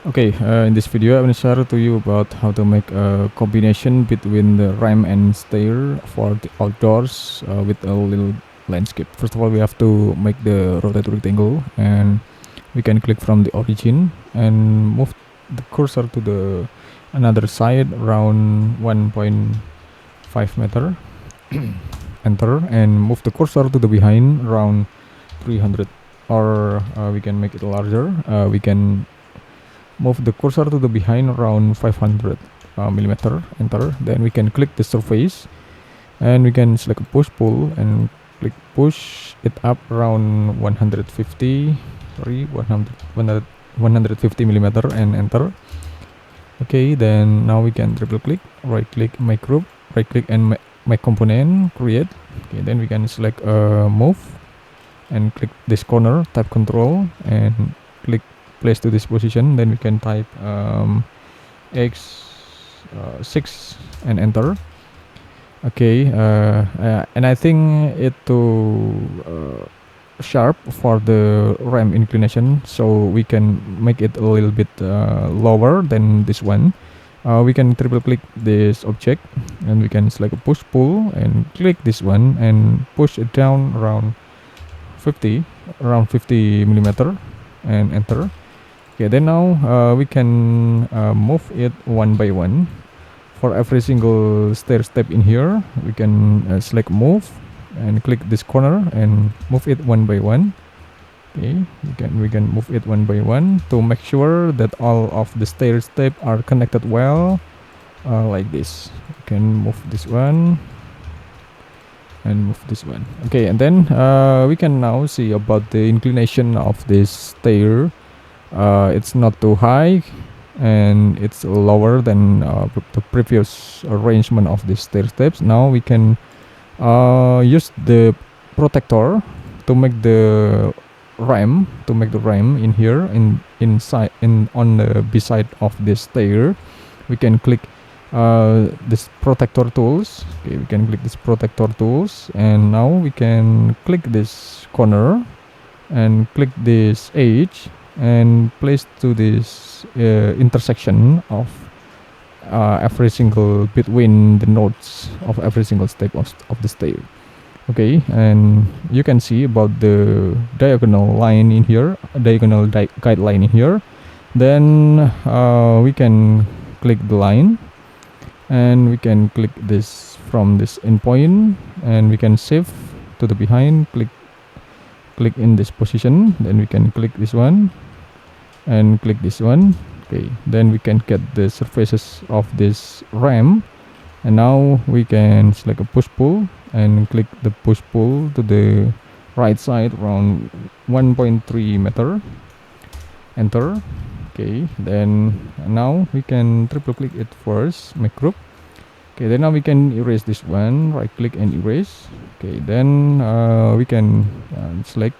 Okay, in this video I want to share to you about how to make a combination between the ramp and stair for the outdoors with a little landscape. First of all, we have to make the rotate rectangle, and we can click from the origin and move the cursor to the another side around 1.5 meter. Enter and move the cursor to the behind around 300, or we can make it larger. We can move the cursor to the behind around 500 millimeter. Enter. Then we can click the surface and we can select push pull and click push it up around 150, sorry, 150 millimeter, and enter. Okay, then now we can triple click, right click, make group, right click and make component, create. Okay, then we can select move and click this corner, type control and click place to this position. Then we can type x6 and enter. Okay, and I think it too sharp for the ramp inclination, so we can make it a little bit lower than this one. We can triple click this object and we can select push pull and click this one and push it down around 50 millimeter and enter. Okay, then now we can move it one by one. For every single stair step in here, we can select move and click this corner and move it one by one. Okay, we can move it one by one to make sure that all of the stair steps are connected well, like this. We can move this one and move this one. Okay, and then we can now see about the inclination of this stair. It's not too high and it's lower than the previous arrangement of the stair steps. Now we can use the protector to make the ramp in here, inside on the beside of this stair. We can click this protector tools. Okay, we can click this protector tools, and now we can click this corner and click this edge and place to this intersection of every single between the nodes of every single step of the stair. Okay, and you can see about the diagonal line in here, diagonal guideline in here. Then we can click the line and we can click this from this endpoint and we can save to the behind, click in this position. Then we can click this one and click this one. Okay, then we can get the surfaces of this ramp, and now we can select a push pull and click the push pull to the right side around 1.3 meter. Enter. Okay, then now we can triple click it first, make group. Okay, then now we can erase this one, right click and erase. Okay, then we can select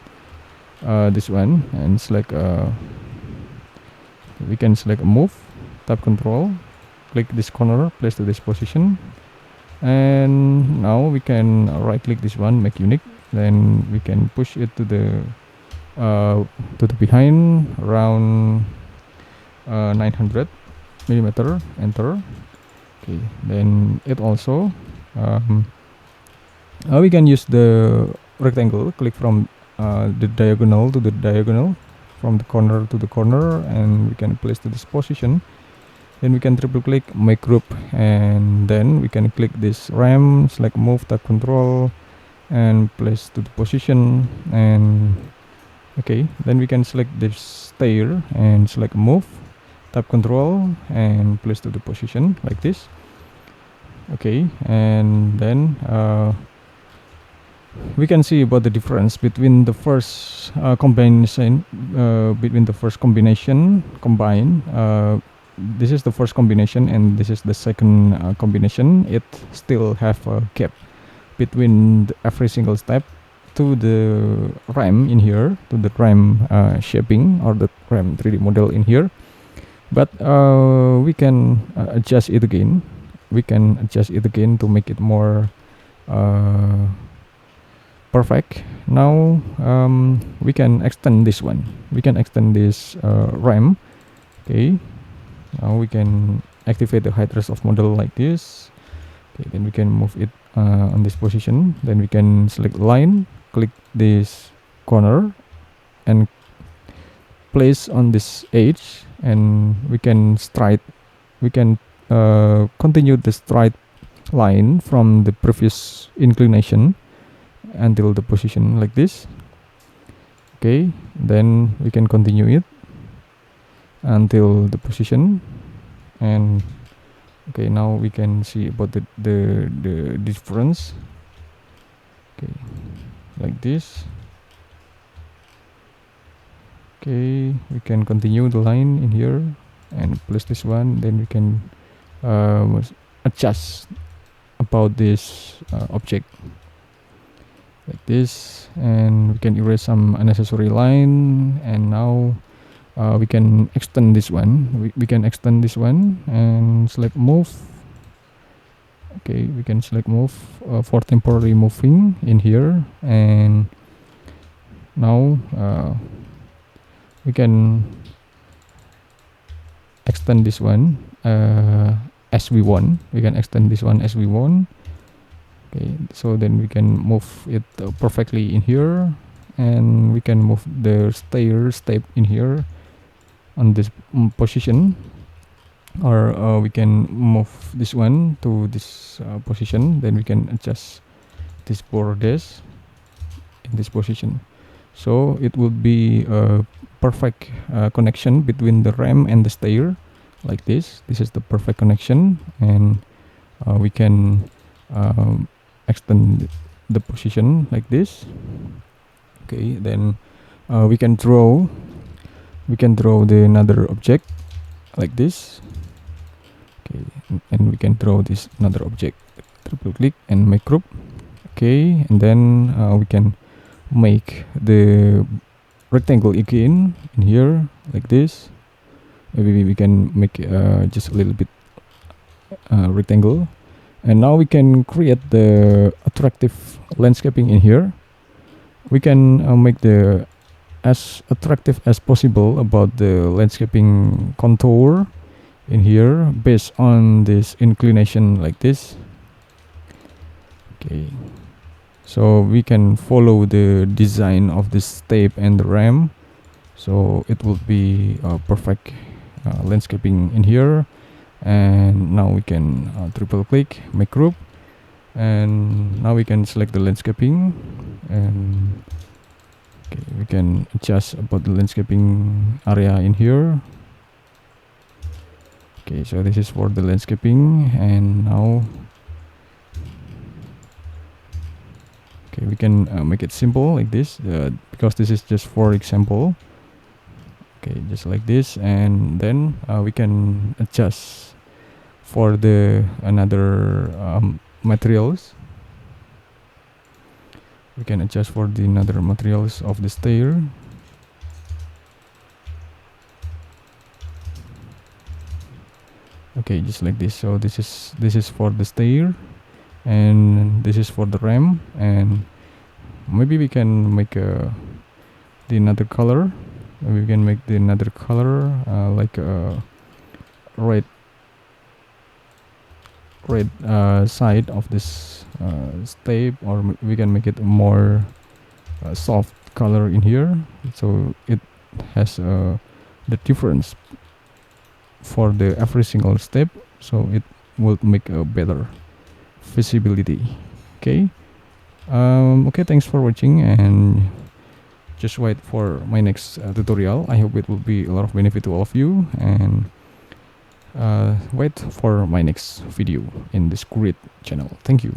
this one and select we can select move, tap control, click this corner, place to this position, and now we can right click this one, make unique. Then we can push it to the behind around 900 millimeter. Enter. Okay, then it also we can use the rectangle, click from the diagonal to the diagonal, from the corner to the corner, and we can place to this position. Then we can triple click, make group, and then we can click this ramp, select move, tap control and place to the position. And okay, then we can select this stair and select move, tap control and place to the position like this. Okay, and then we can see about the difference between the first combination, combine. This is the first combination and this is the second combination. It still have a gap between every single step to the ramp in here, to the ramp shaping or the ramp 3D model in here. But we can adjust it again. We can adjust it again to make it more perfect. Now we can extend this one. We can extend this ramp. Okay, now we can activate the hide rest of model like this. Okay, then we can move it on this position. Then we can select line, click this corner, and place on this edge, and we can continue the straight line from the previous inclination until the position like this. Okay, then we can continue it until the position. And okay, now we can see about the difference. Okay, like this. Okay, we can continue the line in here and place this one. Then we can adjust about this object like this, and we can erase some unnecessary line. And now we can extend this one. We can extend this one and select move. Okay, we can select move for temporary moving in here. And now we can extend this one as we want. We can extend this one as we want. Okay, so then we can move it perfectly in here, and we can move the stair step in here on this position, or we can move this one to this position. Then we can adjust this borders in this position, so it will be a perfect connection between the ramp and the stair like this. This is the perfect connection, and we can extend the position like this. Okay, then we can draw the another object like this. Okay, and we can draw this another object. Triple click and make group. Okay, and then we can make the rectangle again in here like this. Maybe we can make just a little bit rectangle. And now we can create the attractive landscaping in here. We can make the as attractive as possible about the landscaping contour in here based on this inclination like this. Okay, so we can follow the design of this step and the ramp, so it will be a perfect landscaping in here. And now we can triple click, make group, and now we can select the landscaping. And okay, we can adjust about the landscaping area in here. Okay, so this is for the landscaping. And now okay, we can make it simple like this because this is just for example. Okay, just like this. And then we can adjust for the another materials. We can adjust for the another materials of the stair. Okay, just like this. So this is for the stair, and this is for the ramp. And maybe we can make the another color. Maybe we can make the another color like a red side of this step, or we can make it a more soft color in here, so it has the difference for the every single step, so it will make a better visibility. Okay, okay, thanks for watching, and just wait for my next tutorial. I hope it will be a lot of benefit to all of you, and wait for my next video in this great channel. Thank you.